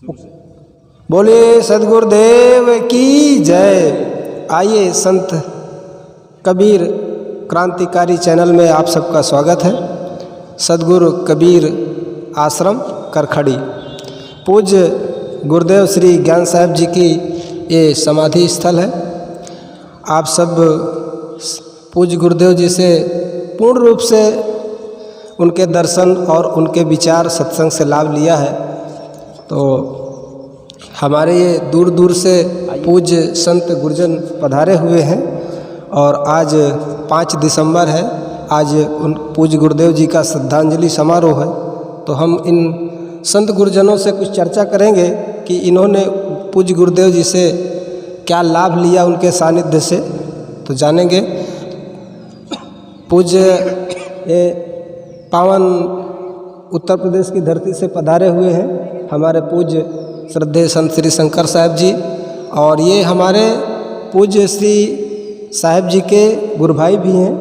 बोले सद्गुरुदेव की जय। आइए संत कबीर क्रांतिकारी चैनल में आप सबका स्वागत है। सद्गुरु कबीर आश्रम करखड़ी, पूज्य गुरुदेव श्री ज्ञान साहब जी की ये समाधि स्थल है। आप सब पूज्य गुरुदेव जी से पूर्ण रूप से उनके दर्शन और उनके विचार सत्संग से लाभ लिया है। तो हमारे ये दूर दूर से पूज्य संत गुरुजन पधारे हुए हैं और आज 5 दिसंबर है। आज उन पूज्य गुरुदेव जी का श्रद्धांजलि समारोह है। तो हम इन संत गुरुजनों से कुछ चर्चा करेंगे कि इन्होंने पूज्य गुरुदेव जी से क्या लाभ लिया उनके सानिध्य से, तो जानेंगे। पूज्य ये पावन उत्तर प्रदेश की धरती से पधारे हुए हैं हमारे पूज्य श्रद्धेय संत श्री शंकर साहब जी, और ये हमारे पूज्य श्री साहब जी के गुरु भाई भी हैं।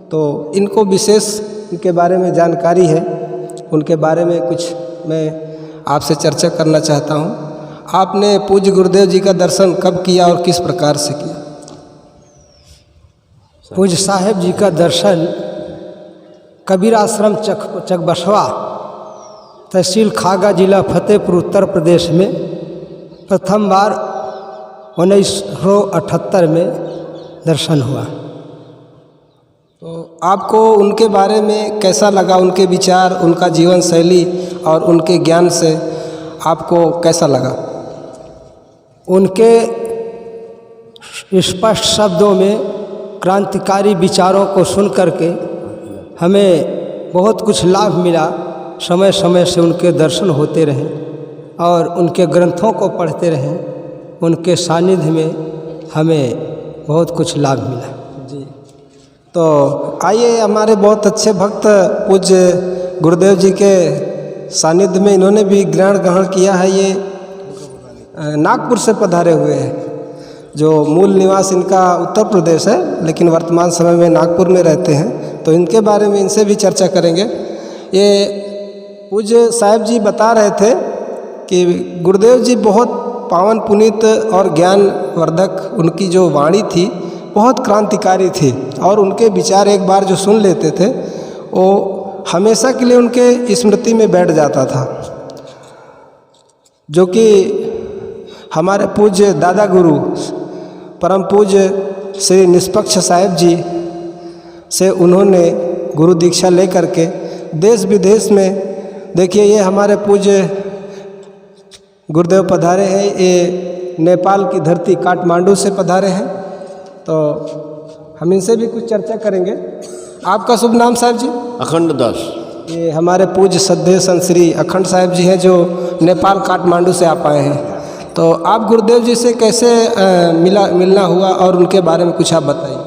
तो इनको विशेष इनके बारे में जानकारी है, उनके बारे में कुछ मैं आपसे चर्चा करना चाहता हूँ। आपने पूज्य गुरुदेव जी का दर्शन कब किया और किस प्रकार से किया? पूज्य साहब जी का दर्शन कबीर आश्रम चकबसवा, तहसील खागा, जिला फतेहपुर, उत्तर प्रदेश में प्रथम बार 1978 में दर्शन हुआ। तो आपको उनके बारे में कैसा लगा, उनके विचार, उनका जीवन शैली और उनके ज्ञान से आपको कैसा लगा? उनके स्पष्ट शब्दों में क्रांतिकारी विचारों को सुन करके हमें बहुत कुछ लाभ मिला। समय समय से उनके दर्शन होते रहे और उनके ग्रंथों को पढ़ते रहे। उनके सानिध्य में हमें बहुत कुछ लाभ मिला जी। तो आइए, हमारे बहुत अच्छे भक्त पूज्य गुरुदेव जी के सानिध्य में इन्होंने भी ग्रहण किया है। ये नागपुर से पधारे हुए हैं, जो मूल निवास इनका उत्तर प्रदेश है, लेकिन वर्तमान समय में नागपुर में रहते हैं। तो इनके बारे में इनसे भी चर्चा करेंगे। ये पूज्य साहब जी बता रहे थे कि गुरुदेव जी बहुत पावन पुनीत और ज्ञान वर्धक, उनकी जो वाणी थी बहुत क्रांतिकारी थी, और उनके विचार एक बार जो सुन लेते थे वो हमेशा के लिए उनके स्मृति में बैठ जाता था। जो कि हमारे पूज्य दादा गुरु परम पूज्य श्री निष्पक्ष साहब जी से उन्होंने गुरु दीक्षा लेकर के देश विदेश में, देखिए ये हमारे पूज्य गुरुदेव पधारे हैं, ये नेपाल की धरती काठमांडू से पधारे हैं। तो हम इनसे भी कुछ चर्चा करेंगे। आपका शुभ नाम साहब जी? अखंड दास। ये हमारे पूज्य श्रद्धेय संत श्री अखंड साहब जी हैं, जो नेपाल काठमांडू से आप आए हैं। तो आप गुरुदेव जी से कैसे मिलना हुआ और उनके बारे में कुछ आप बताइए।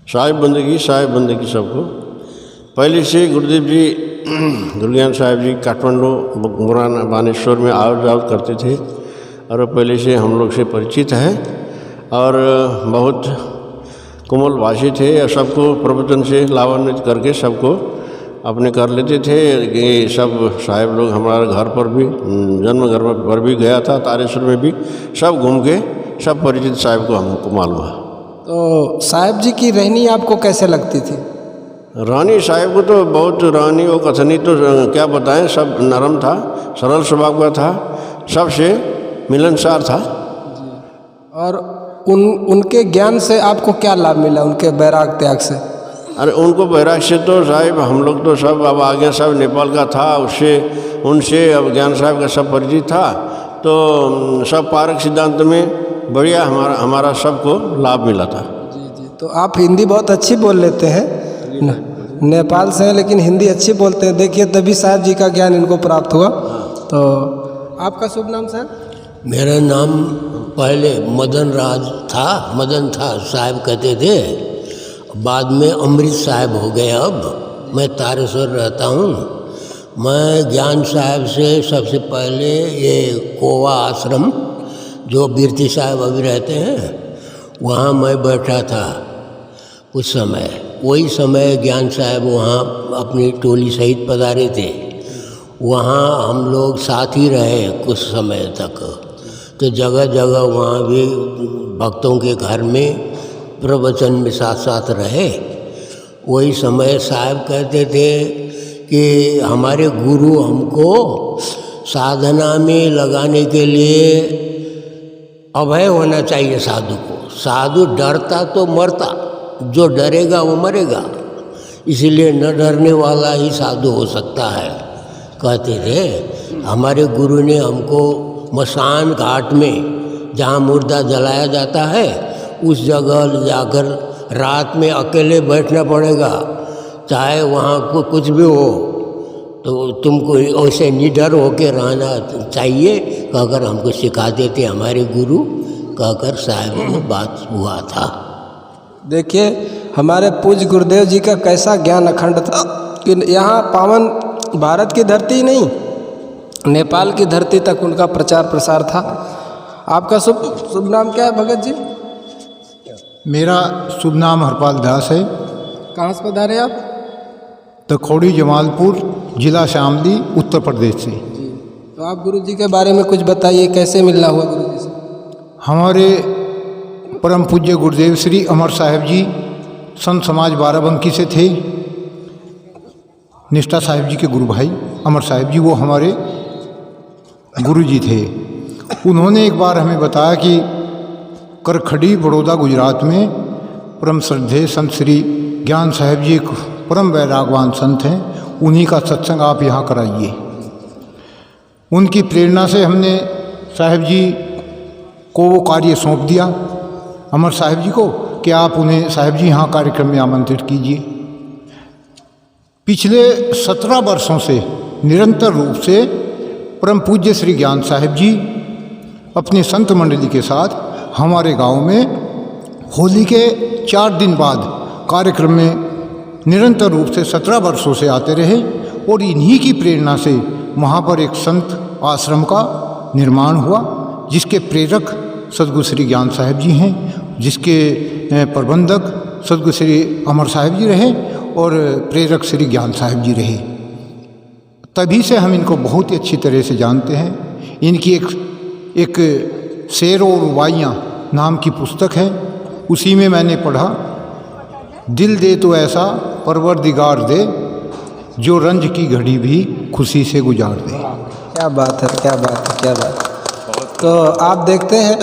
साहिब बंदगी सबको। पहले से गुरुदेव जी, गुरुज्ञान साहब जी काठमांडू मुराना बानेश्वर में आओ जाओ करते थे, और पहले से हम लोग से परिचित है और बहुत कोमल भाषी थे। और सबको प्रवचन से लाभान्वित करके सबको अपने कर लेते थे। ये सब साहब लोग हमारे घर पर भी, जन्म घर पर भी गया था, तारेश्वर में भी सब घूम के सब परिचित साहब को हमको मालूम है। तो साहब जी की रहनी आपको कैसे लगती थी? रानी साहब को तो बहुत, रानी वो कथनी तो क्या बताएं, सब नरम था, सरल स्वभाव का था, सबसे मिलनसार था। और उनके ज्ञान से आपको क्या लाभ मिला, उनके वैराग त्याग से? अरे उनको वैराग से तो साहब हम लोग तो सब, अब आगे सब नेपाल का था, उससे उनसे अब ज्ञान साहब का सब परिचित था। तो सब पारक सिद्धांत में बढ़िया हमारा सबको लाभ मिला था। जी। तो आप हिंदी बहुत अच्छी बोल लेते हैं, नेपाल से हैं लेकिन हिंदी अच्छी बोलते हैं। देखिए तभी साहब जी का ज्ञान इनको प्राप्त हुआ। तो आपका शुभ नाम साहब? मेरा नाम पहले मदन राज था, मदन था साहब कहते थे, बाद में अमृत साहब हो गए। अब मैं तारेश्वर रहता हूँ। मैं ज्ञान साहब से सबसे पहले ये कोवा आश्रम, जो बीरती साहब अभी रहते हैं, वहाँ मैं बैठा था कुछ समय। वही समय ज्ञान साहब वहाँ अपनी टोली सहित पधारे थे। वहाँ हम लोग साथ ही रहे कुछ समय तक। तो जगह जगह वहाँ भी भक्तों के घर में प्रवचन में साथ साथ रहे। वही समय साहब कहते थे कि हमारे गुरु हमको साधना में लगाने के लिए अभय होना चाहिए साधु को। साधु डरता तो मरता, जो डरेगा वो मरेगा, इसलिए न डरने वाला ही साधु हो सकता है, कहते थे। हमारे गुरु ने हमको मसान घाट में जहाँ मुर्दा जलाया जाता है उस जगह जाकर रात में अकेले बैठना पड़ेगा, चाहे वहाँ को कुछ भी हो, तो तुमको ऐसे निडर होकर रहना चाहिए कहकर हमको सिखा देते हमारे गुरु, कहकर साहब में बात हुआ था। देखिए हमारे पूज्य गुरुदेव जी का कैसा ज्ञान अखंड था कि यहाँ पावन भारत की धरती नहीं, नेपाल की धरती तक उनका प्रचार प्रसार था। आपका शुभ नाम क्या है भगत जी? मेरा शुभ नाम हरपाल दास है। कहाँ से पधारे आप? तखौड़ी जमालपुर, जिला शामली, उत्तर प्रदेश से। तो आप गुरु जी के बारे में कुछ बताइए, कैसे मिलना हुआ गुरु जी से? हमारे परम पूज्य गुरुदेव श्री अमर साहिब जी संत समाज बाराबंकी से थे। निष्ठा साहिब जी के गुरु भाई अमर साहिब जी वो हमारे गुरु जी थे। उन्होंने एक बार हमें बताया कि करखड़ी बड़ौदा गुजरात में परम श्रद्धेय संत श्री ज्ञान साहिब जी एक परम वैरागवान संत हैं, उन्हीं का सत्संग आप यहाँ कराइए। उनकी प्रेरणा से हमने साहिब जी को वो कार्य सौंप दिया अमर साहिब जी को कि आप उन्हें साहिब जी यहाँ कार्यक्रम में आमंत्रित कीजिए। पिछले 17 वर्षों से निरंतर रूप से परम पूज्य श्री ज्ञान साहिब जी अपने संत मंडली के साथ हमारे गांव में होली के 4 दिन बाद कार्यक्रम में निरंतर रूप से 17 वर्षों से आते रहे और इन्हीं की प्रेरणा से वहाँ पर एक संत आश्रम का निर्माण हुआ, जिसके प्रेरक सद्गुरु श्री ज्ञान साहिब जी हैं, जिसके प्रबंधक सद्गुरु श्री अमर साहिब जी रहे और प्रेरक श्री ज्ञान साहिब जी रहे। तभी से हम इनको बहुत ही अच्छी तरह से जानते हैं। इनकी एक शेर और रुबाइयाँ नाम की पुस्तक है, उसी में मैंने पढ़ा, दिल दे तो ऐसा परवरदिगार दे, जो रंज की घड़ी भी खुशी से गुजार दे। क्या बात है, क्या बात है, क्या बात है। तो आप देखते हैं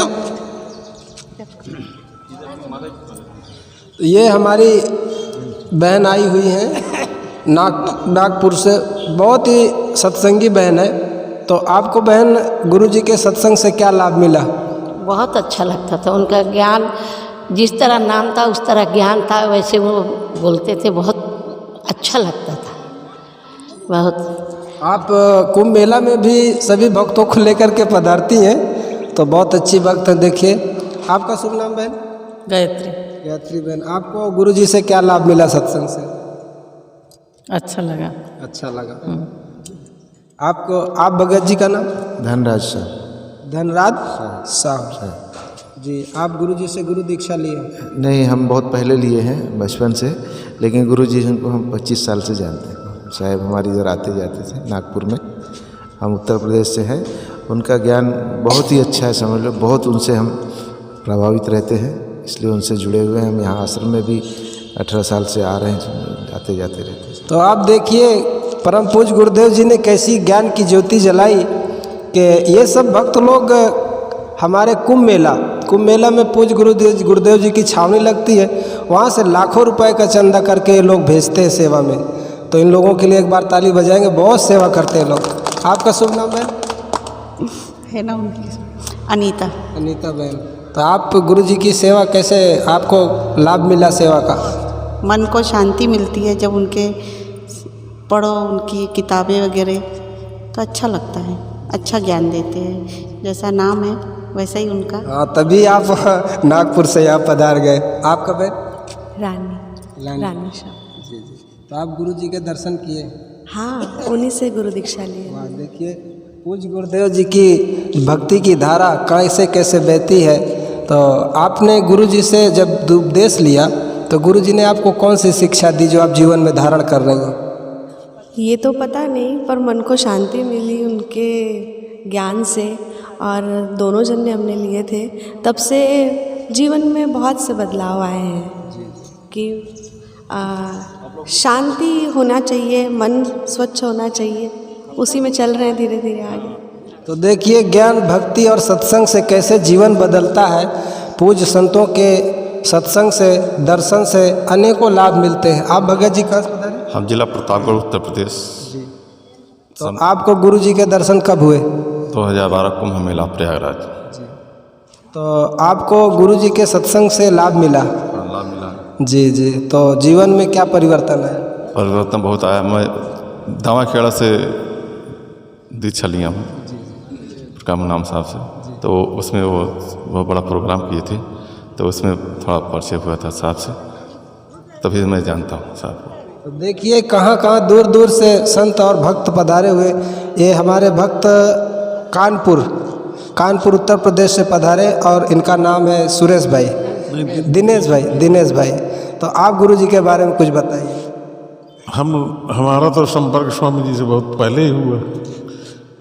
ये हमारी बहन आई हुई हैं नागपुर से, बहुत ही सत्संगी बहन है। तो आपको बहन गुरुजी के सत्संग से क्या लाभ मिला? बहुत अच्छा लगता था, उनका ज्ञान जिस तरह नाम था उस तरह ज्ञान था, वैसे वो बोलते थे, बहुत अच्छा लगता था बहुत। आप कुंभ मेला में भी सभी भक्तों को लेकर के पधारती हैं, तो बहुत अच्छी भक्त है। देखिए आपका शुभ नाम बहन? गायत्री। गायत्री बहन, आपको गुरुजी से क्या लाभ मिला सत्संग से? अच्छा लगा। अच्छा लगा। आपको, आप भगत जी का नाम? धनराज साहब। धनराज साहब जी। आप गुरुजी से गुरु दीक्षा लिए? नहीं, हम बहुत पहले लिए हैं, बचपन से, लेकिन गुरुजी को हम 25 साल से जानते हैं। साहब हमारी इधर आते जाते थे नागपुर में, हम उत्तर प्रदेश से हैं। उनका ज्ञान बहुत ही अच्छा है, समझ लो, बहुत उनसे हम प्रभावित रहते हैं, इसलिए उनसे जुड़े हुए हैं। हम यहाँ आश्रम में भी 18 साल से आ रहे हैं, आते जाते रहते हैं। तो आप देखिए परम पूज्य गुरुदेव जी ने कैसी ज्ञान की ज्योति जलाई कि ये सब भक्त लोग हमारे कुंभ मेला में पूज्य गुरुदेव जी की छावनी लगती है, वहाँ से लाखों रुपए का चंदा करके ये लोग भेजते हैं सेवा में। तो इन लोगों के लिए एक बार ताली बजाएंगे, बहुत सेवा करते हैं लोग। आपका शुभ नाम है ना उनकी? अनीता। अनीता बहन, तो आप गुरुजी की सेवा कैसे, आपको लाभ मिला सेवा का? मन को शांति मिलती है जब उनके पढ़ो, उनकी किताबें वगैरह, तो अच्छा लगता है, अच्छा ज्ञान देते हैं। जैसा नाम है वैसा ही उनका। हाँ, तभी आप नागपुर से यहाँ पधार गए। आपका बहन? रानी शाह। जी जी। तो आप गुरुजी के दर्शन किए? हाँ, उन्हीं से गुरु दीक्षा ली। वाह, देखिए पूज्य गुरुदेव जी की भक्ति की धारा कैसे कैसे बहती है। तो आपने गुरुजी से जब उपदेश लिया तो गुरुजी ने आपको कौन सी शिक्षा दी जो आप जीवन में धारण कर रहे हो? ये तो पता नहीं, पर मन को शांति मिली उनके ज्ञान से, और दोनों जन ने हमने लिए थे, तब से जीवन में बहुत से बदलाव आए हैं कि शांति होना चाहिए, मन स्वच्छ होना चाहिए, उसी में चल रहे हैं धीरे धीरे आगे। तो देखिए ज्ञान, भक्ति और सत्संग से कैसे जीवन बदलता है। पूज्य संतों के सत्संग से, दर्शन से अनेकों लाभ मिलते हैं। आप भगत जी कहाँ से बता रहे? हम जिला प्रतापगढ़ उत्तर प्रदेश। तो आपको गुरु जी के दर्शन कब हुए? 2012 कुंभ मेला प्रयागराज। तो आपको गुरु जी के सत्संग से लाभ मिला? लाभ मिला जी जी। तो जीवन में क्या परिवर्तन है? परिवर्तन बहुत आया। मैं दावा खेड़ा से दीक्षा लिया हूँ कामू नाम साहब से, तो उसमें वो बहुत बड़ा प्रोग्राम किए थे, तो उसमें थोड़ा परिचय हुआ था साहब से, तभी मैं जानता हूँ साहब को। तो देखिए कहाँ कहाँ दूर दूर से संत और भक्त पधारे हुए। ये हमारे भक्त कानपुर उत्तर प्रदेश से पधारे, और इनका नाम है सुरेश भाई, दिनेश भाई। तो आप गुरु जी के बारे में कुछ बताइए। हमारा तो संपर्क स्वामी जी से बहुत पहले ही हुआ।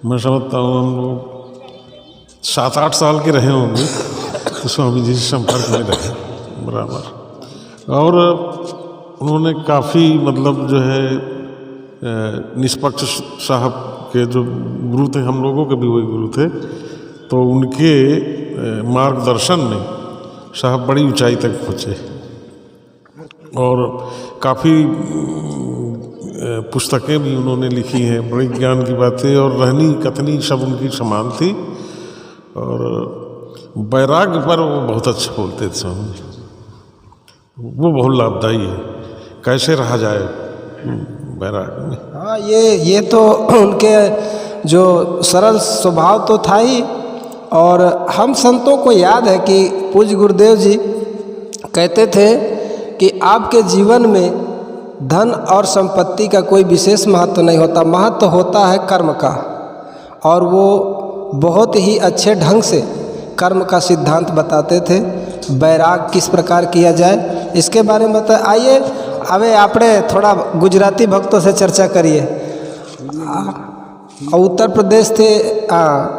मैं समझता हूँ हम लोग 7-8 साल के रहे होंगे, तो स्वामी जी से संपर्क में रहे बराबर। और उन्होंने काफ़ी मतलब जो है निष्पक्ष साहब के जो गुरु थे, हम लोगों के भी वही गुरु थे, तो उनके मार्गदर्शन में साहब बड़ी ऊंचाई तक पहुँचे। और काफ़ी पुस्तकें भी उन्होंने लिखी हैं, बड़ी ज्ञान की बातें, और रहनी कथनी सब उनकी समान थी। और वैराग्य पर वो बहुत अच्छा बोलते थे स्वामी, वो बहुत लाभदायी है। कैसे रहा जाए वैराग्य में। हाँ, ये तो उनके जो सरल स्वभाव तो था ही। और हम संतों को याद है कि पूज्य गुरुदेव जी कहते थे कि आपके जीवन में धन और संपत्ति का कोई विशेष महत्व नहीं होता, महत्व होता है कर्म का। और वो बहुत ही अच्छे ढंग से कर्म का सिद्धांत बताते थे। वैराग किस प्रकार किया जाए इसके बारे में बताए। आइए હવે આપણે થોડા ગુજરાતી ભક્તો से चर्चा કરીએ। उत्तर प्रदेश थी,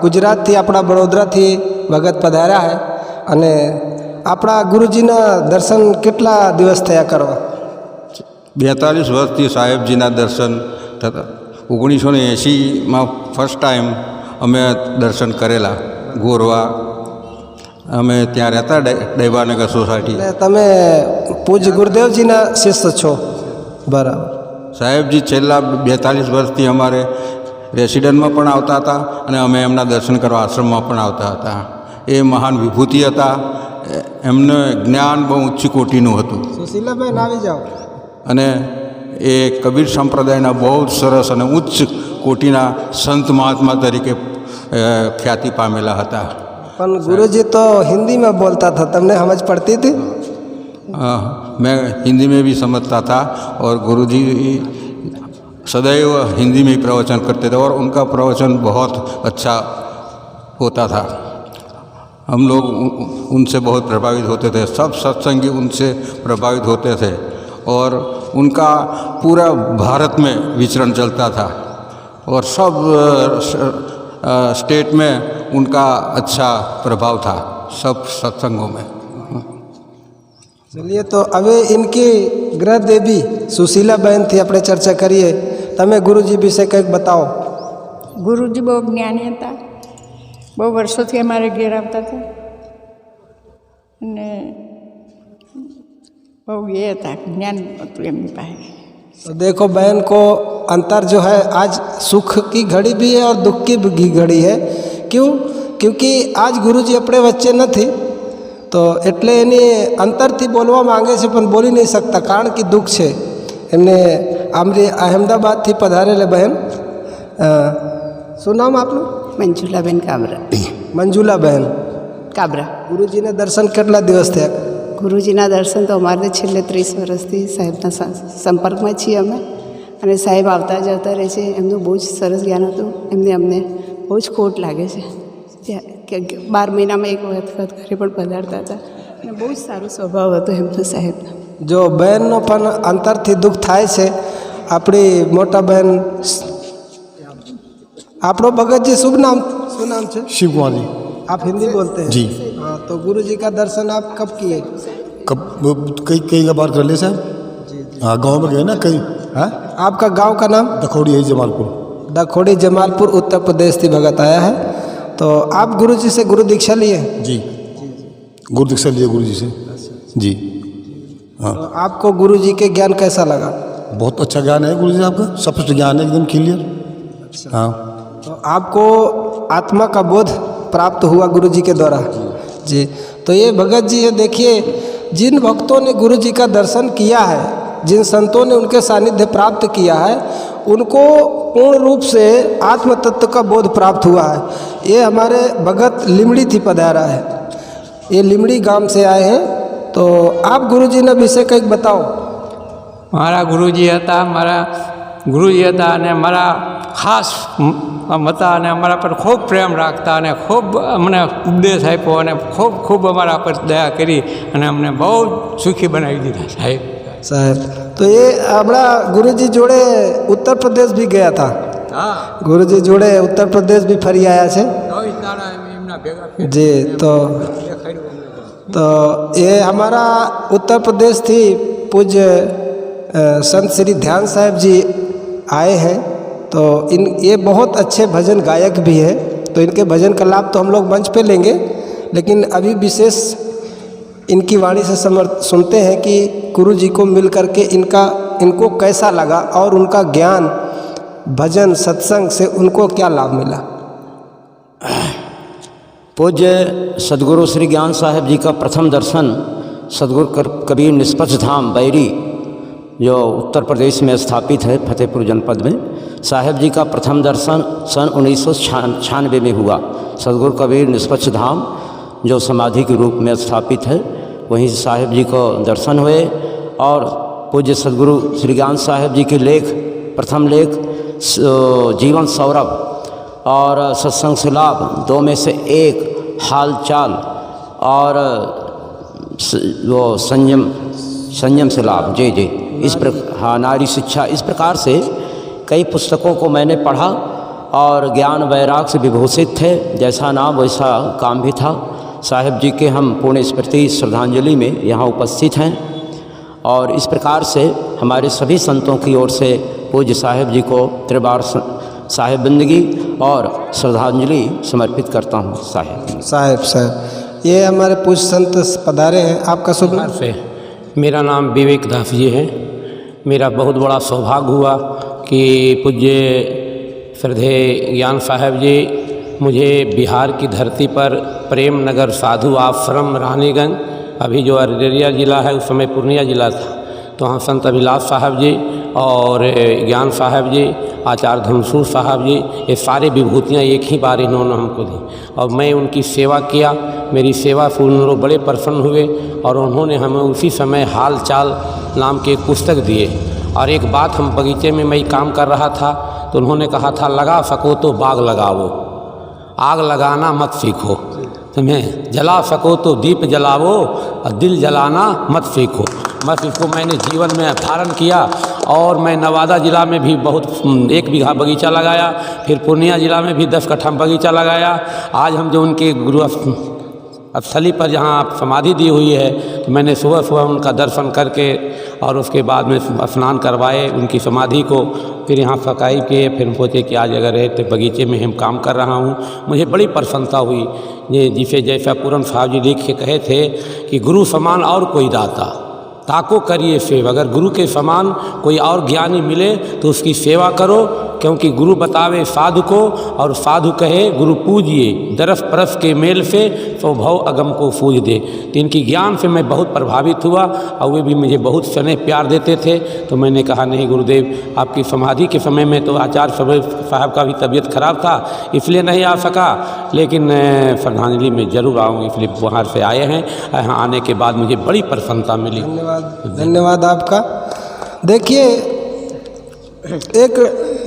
गुजरात थी, अपना वडोदरा थी भगत पधार्या है। અને આપણા ગુરુજીના દર્શન કેટલા દિવસ થયા કરવા? 42 વર્ષથી સાહેબજીના દર્શન થતા। 1980માં ફર્સ્ટ ટાઈમ અમે દર્શન કરેલા ગોરવા। અમે ત્યાં રહેતા દૈવાનગર સોસાયટી। તમે પૂજ્ય ગુરુદેવજીના શિષ્ય છો? બરાબર। સાહેબજી છેલ્લા 42 વર્ષથી અમારે રેસિડન્ટમાં પણ આવતા હતા, અને અમે એમના દર્શન કરવા આશ્રમમાં પણ આવતા હતા। એ મહાન વિભૂતિ હતા, એમને જ્ઞાન બહુ ઊંચી કોટીનું હતું। સુશીલાબેન આવી જાઓ। અને એ કબીર સંપ્રદાયના બહુ જ સરસ અને ઉચ્ચ કોટીના સંત મહાત્મા તરીકે ખ્યાતિ પામેલા હતા। પણ ગુરુજી તો हिंदी में बोलता था, तमने समझ पड़ती थी? मैं हिंदी में भी समझता था, और गुरुजी सदैव हिंदी में ही प्रवचन करते थे, और उनका प्रवचन बहुत अच्छा होता था। हम लोग उनसे बहुत प्रभावित होते थे, सब सत्संगी उनसे प्रभावित होते थे, और उनका पूरा भारत में विचरण चलता था, और सब स्टेट में उनका अच्छा प्रभाव था, सब सत्संगों में। चलिए, तो अभी इनकी गृह देवी सुशीला बहन थी, अपने चर्चा करिए। तमें गुरुजी विषय કંઈક बताओ। ગુરુજી બહુ જ્ઞાની હતા, બહુ વર્ષોથી અમારે ઘેર આવતા હતા, અને બહુ એ હતા, જ્ઞાન હતું એમની પાસે। तो देखो बहन को अंतर जो है, आज सुख की घड़ी भी है और दुख की भी घड़ी है। क्यों? क्योंकि आज गुरुजी अपने बच्चे न थी, तो એટલે એની અંતરથી બોલવા માંગે છે પણ બોલી નહીં શકતા, કારણ કે દુઃખ છે એમને। આમરી અહેમદાબાદથી પધારેલે બહેન, શું નામ આપનું? મંજુલાબેન કાબરા। મંજુલા બહેન કાબરા। ગુરુજીને દર્શન કેટલા દિવસ થયા? ગુરુજીના દર્શન તો અમારે છેલ્લે 30 વર્ષથી સાહેબના સંપર્કમાં છીએ અમે, અને સાહેબ આવતા જતા રહે છે। એમનું બહુ જ સરસ જ્ઞાન હતું, એમને અમને બહુ જ ખોટ લાગે છે કે 12 મહિનામાં એક વખત ઘરે પણ પધારતા હતા, અને બહુ જ સારો સ્વભાવ હતો એમનો સાહેબનો। જો બહેનનો પણ અંતરથી દુઃખ થાય છે, આપણી મોટા બહેન આપણો ભગતજી શુभ નાम શું નામ છે? शिव कुमार जी। आप हिंदी बोलते हैं? जी। हाँ, तो गुरु जी का दर्शन आप कब किए? कब कई कई बार कर ले साहब। हाँ, गांव में गए ना कई। हाँ, आपका गांव का नाम? दखौड़ी है जमालपुर। दखोड़ी जमालपुर उत्तर प्रदेश से भगत आया है। तो आप गुरु जी से गुरु दीक्षा लिए? जी, गुरु दीक्षा लिए गुरु जी से। जी हाँ। तो आपको गुरु जी के ज्ञान कैसा लगा? बहुत अच्छा ज्ञान है गुरु जी आपका, स्पष्ट ज्ञान है एकदम क्लियर। हाँ। तो आपको आत्मा का बोध प्राप्त हुआ गुरु जी के द्वारा? जी। तो ये भगत जी है, देखिए जिन भक्तों ने गुरु जी का दर्शन किया है, जिन संतों ने उनके सानिध्य प्राप्त किया है, उनको पूर्ण रूप से आत्म तत्व का बोध प्राप्त हुआ है। ये हमारे भगत लिमड़ी थी पधारा है, ये लिमड़ी गांव से आए हैं। तो आप गुरु जी ने विषय કંઈક बताओ। મારા ગુરુજી હતા, મારા ગુરુજી હતા અને મારા ખાસ હતા અને અમારા પર ખૂબ પ્રેમ રાખતા અને ખૂબ અમને ઉપદેશ આપ્યો અને ખૂબ ખૂબ અમારા પર દયા કરી અને અમને બહુ સુખી બનાવી દીધા સાહેબ। साहब तो ये हमारा गुरु जी जोड़े उत्तर प्रदेश भी गया था। हाँ, गुरु जी जोड़े उत्तर प्रदेश भी फरी आया है जी। तो ये हमारा उत्तर प्रदेश थी पूज्य संत श्री ध्यान साहब जी आए हैं। तो ये बहुत अच्छे भजन गायक भी हैं। तो इनके भजन का लाभ तो हम लोग मंच पे लेंगे, लेकिन अभी विशेष इनकी वाणी से सुनते हैं कि गुरु जी को मिल करके इनको कैसा लगा और उनका ज्ञान भजन सत्संग से उनको क्या लाभ मिला। पूज्य सदगुरु श्री ज्ञान साहिब जी का प्रथम दर्शन सदगुरु कबीर निष्पक्ष धाम बैरी जो उत्तर प्रदेश में स्थापित है फतेहपुर जनपद में, साहिब जी का प्रथम दर्शन सन 1996 में हुआ। सदगुरु कबीर निष्पक्ष धाम जो समाधि के रूप में स्थापित है, वहीं से साहिब जी को दर्शन हुए। और पूज्य सदगुरु श्री ज्ञान साहिब जी के लेख, प्रथम लेख जीवन सौरभ और सत्संग से लाभ, दो में से एक हाल चाल और वो संयम से लाभ। जी जी, इस प्रकार हाँ, नारी शिक्षा, इस प्रकार से कई पुस्तकों को मैंने पढ़ा और ज्ञान वैराग से विभूषित थे। जैसा नाम वैसा काम भी था। साहिब जी के हम पूर्ण स्मृति श्रद्धांजलि में यहाँ उपस्थित हैं और इस प्रकार से हमारे सभी संतों की ओर से पूज्य साहिब जी को त्रिबार साहिब बंदगी और श्रद्धांजलि समर्पित करता हूँ। साहिब ये हमारे पूज्य संत पधारे हैं। आपका शुभ नाम? से मेरा नाम विवेक दास जी है। मेरा बहुत बड़ा सौभाग्य हुआ कि पूज्य श्रद्धेय ज्ञान साहिब जी मुझे बिहार की धरती पर प्रेम नगर साधु आश्रम रानीगंज, अभी जो अररिया ज़िला है उस समय पूर्णिया ज़िला था, तो वहाँ संत अभिलाष साहब जी और ज्ञान साहब जी, आचार्य धमसूर साहब जी, ये सारे विभूतियाँ एक ही बार इन्होंने हमको दी और मैं उनकी सेवा किया। मेरी सेवा से उन लोग बड़े प्रसन्न हुए और उन्होंने हमें उसी समय हाल चाल नाम की एक पुस्तक दिए। और एक बात, हम बगीचे में मैं काम कर रहा था तो उन्होंने कहा था लगा सको तो बाग लगाओ, आग लगाना मत सीखो, तुम्हें जला सको तो दीप जलाओ और दिल जलाना मत सीखो। बस इसको मैंने जीवन में धारण किया और मैं नवादा ज़िला में भी बहुत 1 बीघा बगीचा लगाया, फिर पूर्णिया ज़िला में भी 10 कट्ठा बगीचा लगाया। आज हम जो उनके गुरु स्थली पर जहाँ समाधि दी हुई है, तो मैंने सुबह सुबह उनका दर्शन करके और उसके बाद में स्नान करवाए उनकी समाधि को, फिर यहाँ सफाई किए, फिर सोचे कि आज अगर है तो बगीचे में हम काम कर रहा हूँ। मुझे बड़ी प्रसन्नता हुई। ये जिसे जैसा पूरन साहब जी लिख के कहे थे कि गुरु समान और कोई दाता ताको करिए सेवा। अगर गुरु के समान कोई और ज्ञानी मिले तो उसकी सेवा करो, क्योंकि गुरु बतावे साधु को और साधु कहे गुरु पूजिए, दरस परस के मेल से स्वभाव अगम को सूझ दे। तो इनकी ज्ञान से मैं बहुत प्रभावित हुआ और वे भी मुझे बहुत स्नेह प्यार देते थे। तो मैंने कहा नहीं गुरुदेव, आपकी समाधि के समय में तो आचार्य साहब का भी तबीयत खराब था इसलिए नहीं आ सका, लेकिन श्रद्धांजलि में ज़रूर आऊँगी, इसलिए बाहर से आए हैं। यहाँ आने के बाद मुझे बड़ी प्रसन्नता मिली। धन्यवाद आपका। देखिए, एक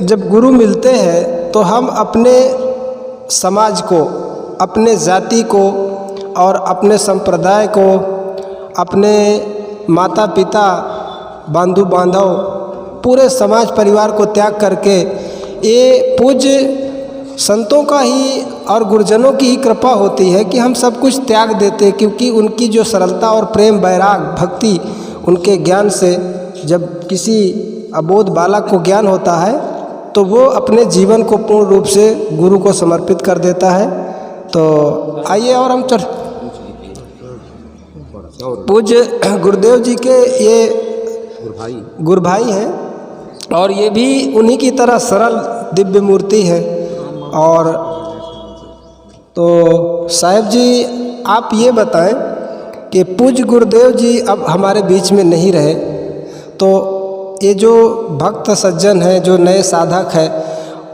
जब गुरु मिलते हैं तो हम अपने समाज को, अपने जाति को और अपने संप्रदाय को, अपने माता पिता, बंधु बांधव, पूरे समाज परिवार को त्याग करके ये पूज्य संतों का ही और गुरुजनों की ही कृपा होती है कि हम सब कुछ त्याग देते हैं, क्योंकि उनकी जो सरलता और प्रेम, वैराग, भक्ति, उनके ज्ञान से जब किसी अबोध बालक को ज्ञान होता है तो वो अपने जीवन को पूर्ण रूप से गुरु को समर्पित कर देता है। तो आइए और हम पूज्य गुरुदेव जी के ये गुरु भाई हैं और ये भी उन्हीं की तरह सरल दिव्य मूर्ति है। और तो साहब जी आप ये बताएं कि पूज्य गुरुदेव जी अब हमारे बीच में नहीं रहे, तो ये जो भक्त सज्जन हैं, जो नए साधक हैं,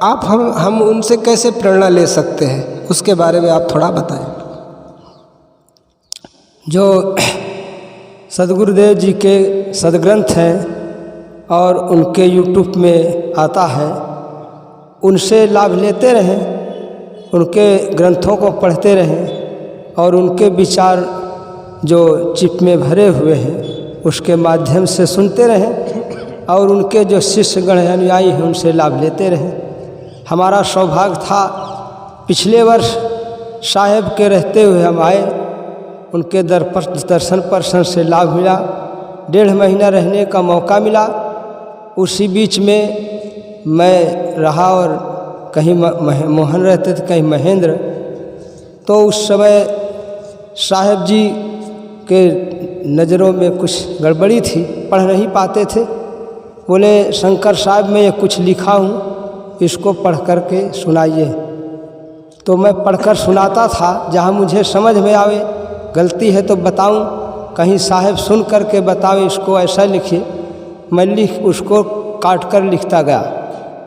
आप हम उनसे कैसे प्रेरणा ले सकते हैं, उसके बारे में आप थोड़ा बताएं। जो सद्गुरुदेव जी के सदग्रंथ हैं और उनके यूट्यूब में आता है, उनसे लाभ लेते रहें, उनके ग्रंथों को पढ़ते रहें और उनके विचार जो चिप में भरे हुए हैं उसके माध्यम से सुनते रहें और उनके जो शिष्यगण अनुयायी हैं उनसे लाभ लेते रहें। हमारा सौभाग्य था, पिछले वर्ष साहेब के रहते हुए हम आए, उनके दर्शन पर्शन से लाभ मिला, 1.5 महीना रहने का मौका मिला। उसी बीच में मैं रहा और कहीं मोहन रहते थे, कहीं महेंद्र। तो उस समय साहेब जी के नज़रों में कुछ गड़बड़ी थी, पढ़ नहीं पाते थे। बोले शंकर साहब मैं ये कुछ लिखा हूँ, इसको पढ़ कर के सुनाइए। तो मैं पढ़कर सुनाता था, जहाँ मुझे समझ में आवे, गलती है तो बताऊं, कहीं साहेब सुन कर के बतावे इसको ऐसा लिखिए, मैं लिख उसको काट कर लिखता गया।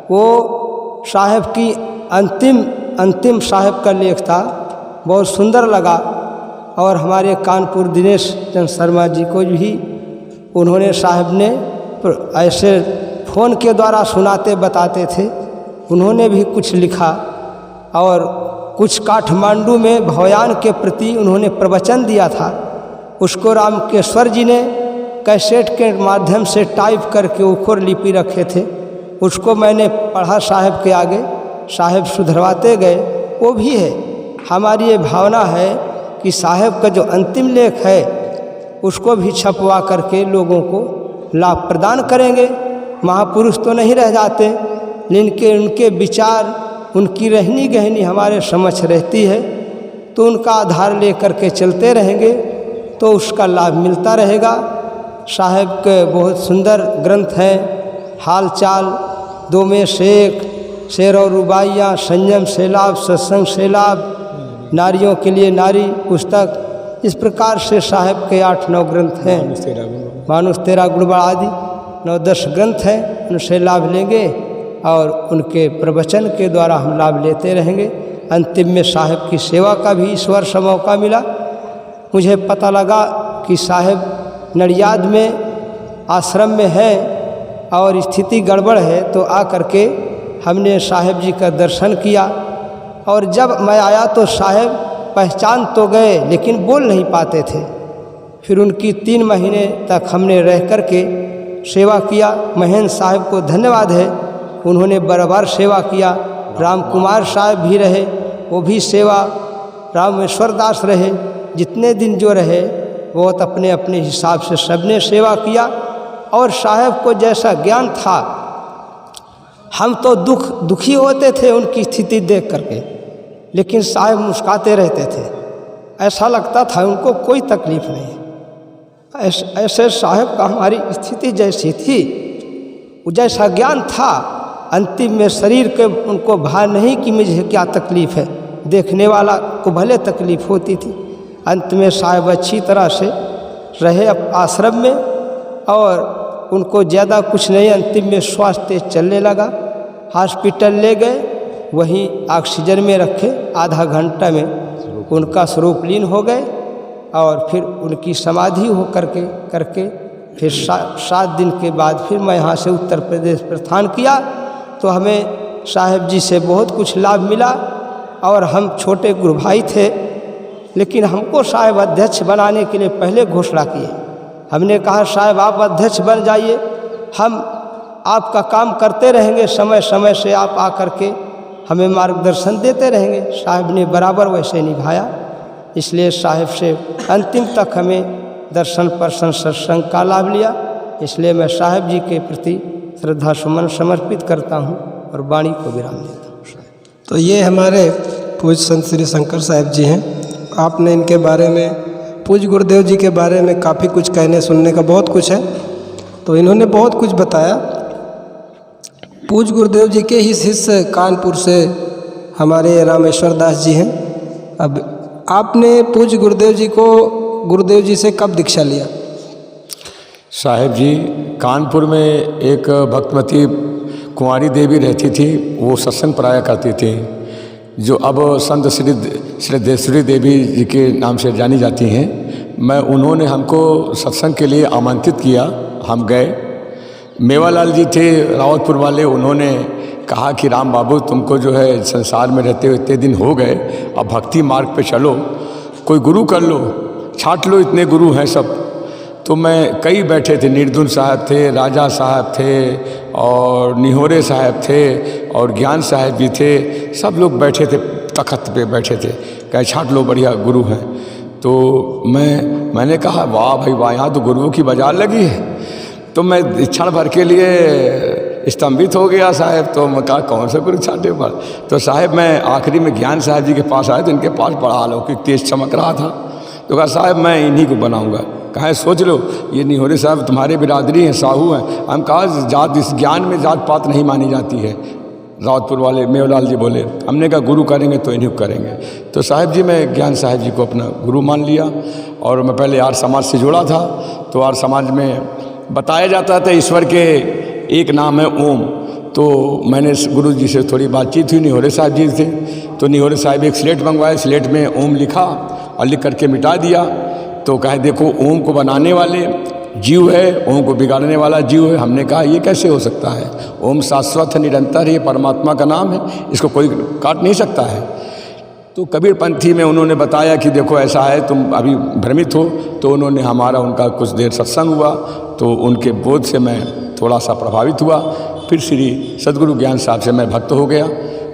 वो साहेब की अंतिम साहेब का लेख था, बहुत सुंदर लगा। और हमारे कानपुर दिनेश चंद्र शर्मा जी को भी उन्होंने साहेब ने ऐसे फ़ोन के द्वारा सुनाते बताते थे, उन्होंने भी कुछ लिखा। और कुछ काठमांडू में भवयान के प्रति उन्होंने प्रवचन दिया था, उसको रामकेश्वर जी ने कैसेट के माध्यम से टाइप करके उखर लिपि रखे थे, उसको मैंने पढ़ा साहेब के आगे, साहेब सुधरवाते गए। वो भी है, हमारी ये भावना है कि साहेब का जो अंतिम लेख है उसको भी छपवा करके लोगों को लाभ प्रदान करेंगे। महापुरुष तो नहीं रह जाते, लेकिन उनके विचार, उनकी रहनी गहनी हमारे समझ रहती है, तो उनका आधार लेकर के चलते रहेंगे तो उसका लाभ मिलता रहेगा। साहेब के बहुत सुंदर ग्रंथ हैं, हाल चाल, 2 में से 1, शेर और रुबाइयाँ, संयम से लाभ, सत्संग से लाभ, नारियों के लिए नारी पुस्तक, इस प्रकार से साहेब के 8-9 ग्रंथ हैं। मानुष 13 गुण आदि 9-10 ग्रंथ हैं, उनसे लाभ लेंगे और उनके प्रवचन के द्वारा हम लाभ लेते रहेंगे। अंतिम में साहेब की सेवा का भी इस वर्ष मौका मिला। मुझे पता लगा कि साहेब नडियाद में आश्रम में है और स्थिति गड़बड़ है, तो आ करके हमने साहेब जी का दर्शन किया। और जब मैं आया तो साहेब पहचान तो गए लेकिन बोल नहीं पाते थे। फिर उनकी 3 महीने तक हमने रह कर के सेवा किया। महेंद्र साहब को धन्यवाद है, उन्होंने बराबर सेवा किया। राम कुमार साहब भी रहे, वो भी सेवा। रामेश्वर दास रहे, जितने दिन जो रहे वो अपने अपने हिसाब से सबने सेवा किया। और साहब को जैसा ज्ञान था, हम तो दुखी होते थे उनकी स्थिति देख करके, लेकिन साहब मुस्कुराते रहते थे, ऐसा लगता था उनको कोई तकलीफ नहीं। ऐसे साहब का हमारी स्थिति जैसी थी, जैसा ज्ञान था, अंतिम में शरीर के उनको भान नहीं कि मुझे क्या तकलीफ़ है, देखने वाला को भले तकलीफ़ होती थी। अंत में साहब अच्छी तरह से रहे आश्रम में और उनको ज़्यादा कुछ नहीं, अंतिम में स्वास्थ्य चलने लगा। हॉस्पिटल ले गए, वहीं ऑक्सीजन में रखे, आधा घंटा में उनका स्वरूप लीन हो गए। और फिर उनकी समाधि हो करके फिर 7 दिन के बाद फिर मैं यहाँ से उत्तर प्रदेश प्रस्थान किया। तो हमें साहेब जी से बहुत कुछ लाभ मिला। और हम छोटे गुरु भाई थे, लेकिन हमको साहेब अध्यक्ष बनाने के लिए पहले घोषणा किए। हमने कहा साहेब आप अध्यक्ष बन जाइए, हम आपका काम करते रहेंगे, समय समय से आप आकर के हमें मार्गदर्शन देते रहेंगे। साहब ने बराबर वैसे निभाया, इसलिए साहब से अंतिम तक हमें दर्शन परसन सत्संग का लाभ लिया। इसलिए मैं साहब जी के प्रति श्रद्धा सुमन समर्पित करता हूँ और वाणी को विराम देता हूँ। तो ये हमारे पूज्य संत श्री शंकर साहब जी हैं। आपने इनके बारे में, पूज्य गुरुदेव जी के बारे में काफ़ी कुछ कहने सुनने का बहुत कुछ है, तो इन्होंने बहुत कुछ बताया। पूज्य गुरुदेव जी के ही शिष्य कानपुर से हमारे रामेश्वर दास जी हैं। अब आपने पूज्य गुरुदेव जी को, गुरुदेव जी से कब दीक्षा लिया? साहेब जी कानपुर में एक भक्तमती कुंवारी देवी रहती थी, वो सत्संग पढ़ाया करती थी, जो अब संत श्री देश्वरी देवी जी के नाम से जानी जाती हैं। मैं उन्होंने हमको सत्संग के लिए आमंत्रित किया, हम गए। मेवालाल जी थे रावतपुर वाले, उन्होंने कहा कि राम बाबू तुमको जो है संसार में रहते हुए इतने दिन हो गए, अब भक्ति मार्ग पे चलो, कोई गुरु कर लो, छाट लो, इतने गुरु हैं सब। तो मैं कई बैठे थे, निर्धुन साहब थे, राजा साहब थे और निहोरे साहब थे और ज्ञान साहब भी थे, सब लोग बैठे थे, तख्त पे बैठे थे, कहे छाट लो, बढ़िया गुरु हैं। तो मैंने कहा वाह भाई वाह, यहाँ तो गुरुओं की बाजार लगी है। तो मैं क्षण भर के लिए स्तंभित हो गया साहब। तो मैं कहा कौन सा गुरु छाटे पर। तो साहब मैं आखिरी में ज्ञान साहब जी के पास आया तो इनके पास बड़ा अलौकिक तेज चमक रहा था। तो कहा साहब मैं इन्हीं को बनाऊंगा। कहा सोच लो, ये निहोरे साहब तुम्हारे बिरादरी हैं, साहू हैं। हम कहा जात, इस ज्ञान में जात पात नहीं मानी जाती है। रावतपुर वाले मेवलाल जी बोले, हमने कहा गुरु करेंगे तो इन्हीं को करेंगे। तो साहब जी मैं ज्ञान साहब जी को अपना गुरु मान लिया। और मैं पहले आर्य समाज से जुड़ा था, तो आर्य समाज में बताया जाता था ईश्वर के एक नाम है ओम। तो मैंने गुरु जी से थोड़ी बातचीत हुई, निहोरे साहब जी थे, तो निहोरे साहब एक स्लेट मंगवाए, स्लेट में ओम लिखा और लिख करके मिटा दिया। तो कहे देखो ओम को बनाने वाले जीव है, ओम को बिगाड़ने वाला जीव है। हमने कहा ये कैसे हो सकता है, ओम शाश्वत है, निरंतर, ये परमात्मा का नाम है, इसको कोई काट नहीं सकता है। तो कबीर पंथी में उन्होंने बताया कि देखो ऐसा है, तुम अभी भ्रमित हो। तो उन्होंने हमारा उनका कुछ देर सत्संग हुआ, तो उनके बोध से मैं थोड़ा सा प्रभावित हुआ। फिर श्री सद्गुरु ज्ञान साहब से मैं भक्त हो गया,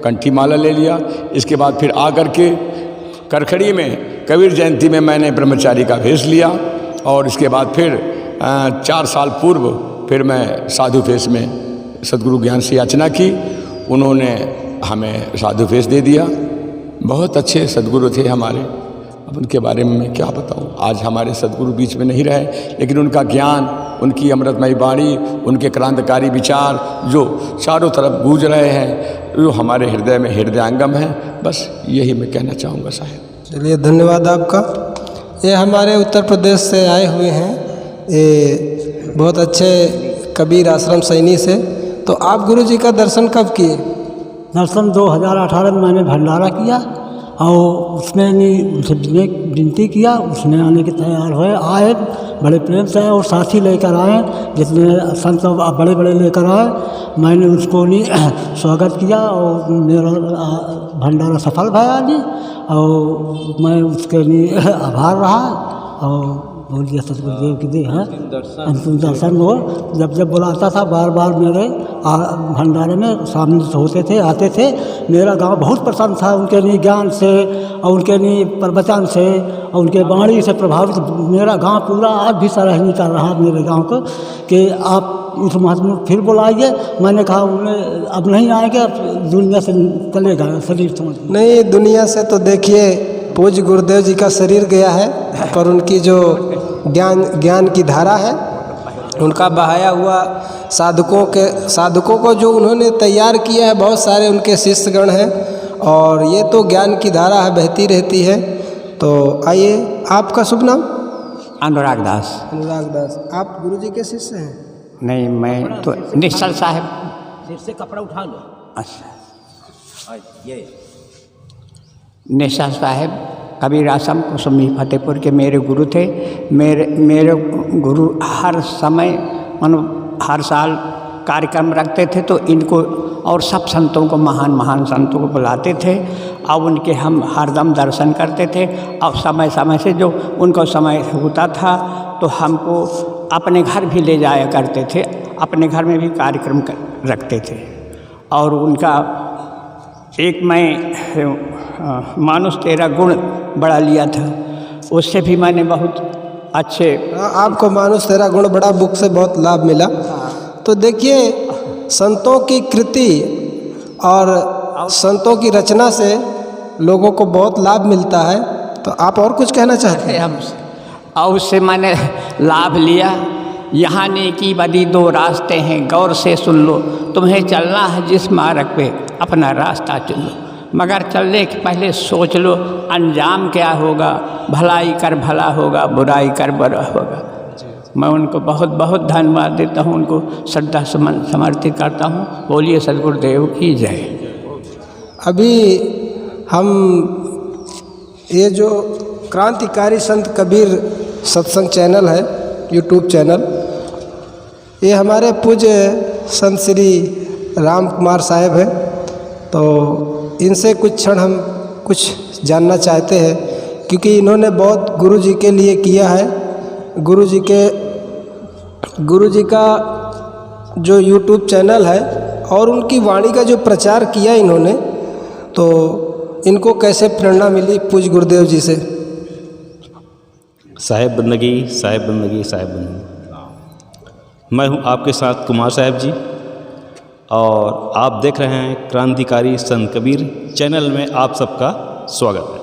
कंठी माला ले लिया। इसके बाद फिर आकर के करखड़ी में कबीर जयंती में मैंने ब्रह्मचारी का भेष लिया। और इसके बाद फिर 4 साल पूर्व फिर मैं साधु वेश में सद्गुरु ज्ञान से याचना की, उन्होंने हमें साधु वेश दे दिया। बहुत अच्छे सद्गुरु थे हमारे, अब उनके बारे में मैं क्या बताऊं। आज हमारे सद्गुरु बीच में नहीं रहे, लेकिन उनका ज्ञान, उनकी अमृतमयी वाणी, उनके क्रांतिकारी विचार जो चारों तरफ गूंज रहे हैं, जो हमारे हृदय में हृदयांगम है। बस यही मैं कहना चाहूँगा साहब। चलिए धन्यवाद आपका। ये हमारे उत्तर प्रदेश से आए हुए हैं, ये बहुत अच्छे कबीर आश्रम सैनी से। तो आप गुरु जी का दर्शन कब किए? दर्शन 2018 में मैंने भंडारा किया और उसमें उनसे विनती किया, उसने आने के तैयार हुए, आए बड़े प्रेम से और साथी लेकर आए, जितने संत बड़े बड़े लेकर आए। मैंने उसको स्वागत किया और मेरा भंडारा सफल भया जी, और मैं उसके लिए आभार रहा। और बोलिए सतगुरुदेव की दी है अंतिम दर्शन हो। जब जब बुलाता था बार बार मेरे भंडारे में शामिल होते थे, आते थे। मेरा गांव बहुत प्रसन्न था उनके लिए ज्ञान से और उनके लिए प्रवचन से और उनके वाणी से प्रभावित मेरा गांव पूरा आज भी सराहनीय कर रहा मेरे गांव को कि आप उस महात्मा फिर बुलाइए। मैंने कहा उन्हें अब नहीं आएंगे, अब दुनिया से चलेगा शरीर समझ नहीं। दुनिया से तो देखिए पूज्य गुरुदेव जी का शरीर गया है, पर उनकी जो ज्ञान की धारा है, उनका बहाया हुआ साधकों को जो उन्होंने तैयार किया है, बहुत सारे उनके शिष्यगण हैं, और ये तो ज्ञान की धारा है, बहती रहती है। तो आइए, आपका शुभ नाम? अनुराग दास। अनुराग दास, आप गुरु जी के शिष्य हैं? नहीं, मैं तो निश्चल साहब। सिर से कपड़ा उठा लो। अच्छा, ये निश्चल साहब कबीर आश्रम कुसुमी फतेहपुर के मेरे गुरु थे। मेरे गुरु हर समय हर साल कार्यक्रम रखते थे, तो इनको और सब संतों को, महान महान संतों को बुलाते थे और उनके हम हरदम दर्शन करते थे। और समय समय से जो उनको समय होता था तो हमको अपने घर भी ले जाया करते थे अपने घर में भी कार्यक्रम रखते थे। और उनका एक मैं मानुष तेरा गुण बड़ा लिया था, उससे भी मैंने बहुत अच्छे। आपको मानुष तेरा गुण बड़ा बुक से बहुत लाभ मिला। तो देखिए, संतों की कृति और संतों की रचना से लोगों को बहुत लाभ मिलता है। तो आप और कुछ कहना चाहते हैं? और उससे मैंने लाभ लिया। यहाँ नेकी बदी दो रास्ते हैं, गौर से सुन लो, तुम्हें चलना है जिस मार्ग पे अपना रास्ता चुन लो, मगर चलने के पहले सोच लो अंजाम क्या होगा, भलाई कर भला होगा, बुराई कर बुरा होगा। मैं उनको बहुत बहुत धन्यवाद देता हूँ, उनको श्रद्धा समर्पित करता हूँ। बोलिए सद्गुरुदेव की जय। अभी हम ये जो क्रांतिकारी संत कबीर सत्संग चैनल है, यूट्यूब चैनल, ये हमारे पूज्य संत श्री राम कुमार साहब हैं। तो इनसे कुछ क्षण हम कुछ जानना चाहते हैं, क्योंकि इन्होंने बहुत गुरु जी के लिए किया है। गुरु जी का जो यूट्यूब चैनल है और उनकी वाणी का जो प्रचार किया इन्होंने, तो इनको कैसे प्रेरणा मिली पूज्य गुरुदेव जी से? साहेब बंदगी, साहेब बंदगी, साहेब बंदगी। मैं हूं आपके साथ कुमार साहब जी, और आप देख रहे हैं क्रांतिकारी संत कबीर चैनल में। आप सबका स्वागत है।